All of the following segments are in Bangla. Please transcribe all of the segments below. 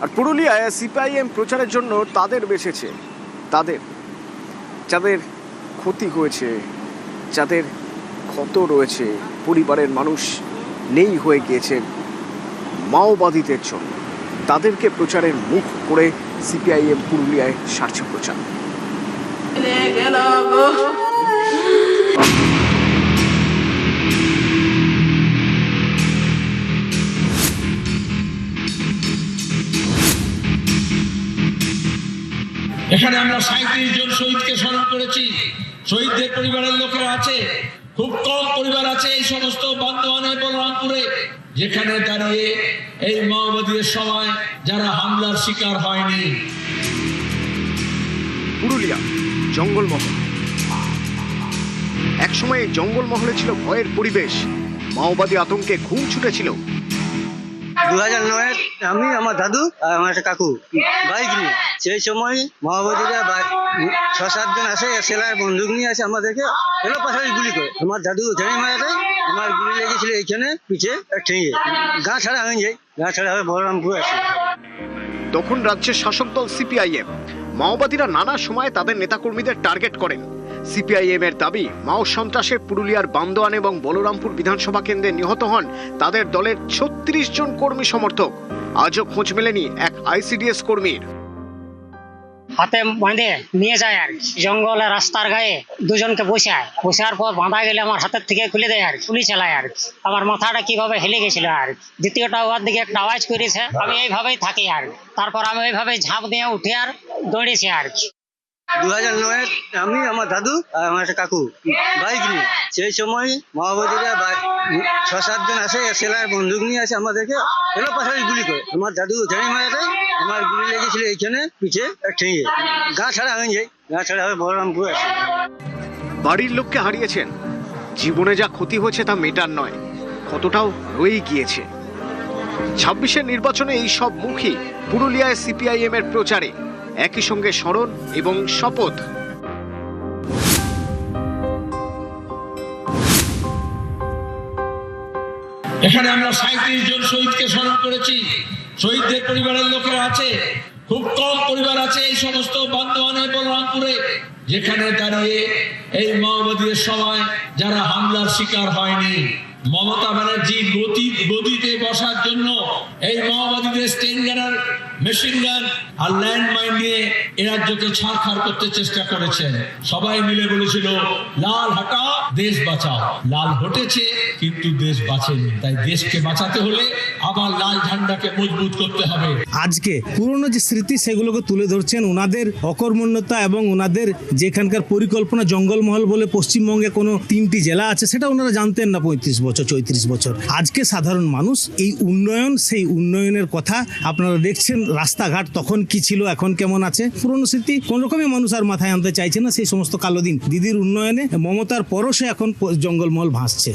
আর পুরুলিয়ায় সিপিআইএম প্রচারের জন্য তাদের বেছেছে, তাদের যাদের ক্ষতি হয়েছে, যাদের ক্ষত রয়েছে, পরিবারের মানুষ নেই হয়ে গিয়েছে মাওবাদীদের জন্য, তাদেরকে প্রচারের মুখ করে সিপিআইএম পুরুলিয়ায় সারছে প্রচার। এখানে আমরা 37 জন শহীদকে স্মরণ করেছি। শহীদদের পরিবারের লোকেরা আছে, খুব কম পরিবার আছে এই সমস্ত বান্দোয়ানে বলরামপুরে, যেখানে দাঁড়িয়ে এই মাওবাদীদের সময় যারা হামলার শিকার হয়নি। পুরুলিয়া জঙ্গলমহল, একসময় এই জঙ্গলমহলে ছিল ভয়ের পরিবেশ, মাওবাদী আতঙ্কে ঘুম ছুটেছিল। 2009 আমি, আমার দাদু আর আমার একটা কাকু বাইক নিয়ে, সেই সময় মাওবাদীরা 6-7 জন আসে, সেলার বন্দুক নিয়ে আসে, আমাদেরকে এলো পাশাপাশি গুলি করে। আমার দাদু ওখানে মারা যায়, আমার গুলি লেগেছিল এইখানে পিঠে ঠেঙে, গা ছাড়া হয়ে যায়, গা ছাড়া হয়ে বলরামপুর আসে। তখন রাজ্যের শাসক দল সিপিআইএম। মাওবাদীরা নানা সময় তাদের নেতাকর্মীদের টার্গেট করেন। সিপিআইএম এর দাবি, মাও সন্ত্রাসে পুরুলিয়ার বান্দোয়ান এবং বলরামপুর বিধানসভা কেন্দ্রে নিহত হন তাদের দলের 36 জন কর্মী সমর্থক। আজও খোঁজ মেলেনি এক আইসিডিএস কর্মীর। হাতে বাঁধে নিয়ে যায় আর জঙ্গলে রাস্তার গায়ে দুজনকে বসার পর বাঁধা গেলে আমার হাতের থেকে খুলে দেয় আর গুলি চালায় আর আমার মাথাটা কিভাবে হেলে গেছিল আর দ্বিতীয়টা ওর দিকে একটা আওয়াজ করেছে, আমি এইভাবেই থাকি আর তারপর আমি ওইভাবে ঝাঁপ দিয়ে উঠে আর দৌড়েছি আর 2009 আমি, আমার দাদু আর আমার একটা কাকু বাইক নিয়ে, সেই সময় মাওবাদীরা 6-7 জন আসে, সেলার বন্দুক নিয়ে আসে, আমাদেরকে এলো পাশাপাশি গুলি করে। আমার দাদু ওখানে মারা যায়, আমার গুলি লেগেছিল এইখানে পিঠে ঠেঙে, গা ছাড়া হয়ে যায়, গা ছাড়া হয়ে বলরামপুর আসে। বাড়ির লোককে হারিয়েছেন, জীবনে যা ক্ষতি হয়েছে তা মেটার নয়, কতটাও রয়ে গিয়েছে। 26-এর নির্বাচনে এই সব মুখী পুরুলিয়ায় সিপিআইএম এর প্রচারে, একই সঙ্গে স্মরণ এবং শপথ। এখানে আমরা 37 জন শহীদকে স্মরণ করেছি। শহীদদের পরিবারের লোকেরা আছে, খুব কম পরিবার আছে এই সমস্ত বান্দোয়ানে বলরামপুরে, যেখানে দাঁড়িয়ে এই মাওবাদীদের সময় যারা হামলার শিকার হয়নি। মমতা ব্যানার্জি গদিতে বসার জন্য এই মাওবাদীদের স্টেন গানার, মেশিন গান আর ল্যান্ড মাইন নিয়ে এ রাজ্যকে ছাড়খাড় করতে চেষ্টা করেছেন। সবাই মিলে বলেছিল লাল হাটা দেশ বাঁচাও। লাল হটেছে কিন্তু দেশ বাঁচেনি, তাই দেশকে বাঁচাতে হলে আবার লাল ঝান্ডাকে মজবুত করতে হবে। আজকে পুরনো যে স্মৃতি সেগুলোকে তুলে ধরছেন, ওনাদের অকর্মণ্যতা এবং ওনাদের যেখানকার পরিকল্পনা। জঙ্গলমহল বলে পশ্চিমবঙ্গে কোনো 3টি জেলা আছে, সেটা ওনারা জানতেন না 35 বছর 34 বছর। আজকে সাধারণ মানুষ এই উন্নয়ন, সেই উন্নয়নের কথা আপনারা দেখছেন। রাস্তাঘাট তখন কি ছিল, এখন কেমন আছে, পুরনো স্মৃতি কোন রকমই মানুষ আর মাথায় আনতে চাইছে না। সেই সমস্ত কালো দিন, দিদির উন্নয়নে মমতার পরশে এখন জঙ্গলমহল ভাসছে।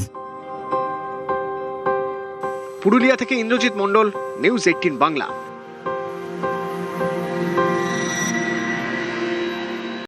পুরুলিয়া থেকে ইন্দ্রজিৎ মণ্ডল, নিউজ 18 বাংলা।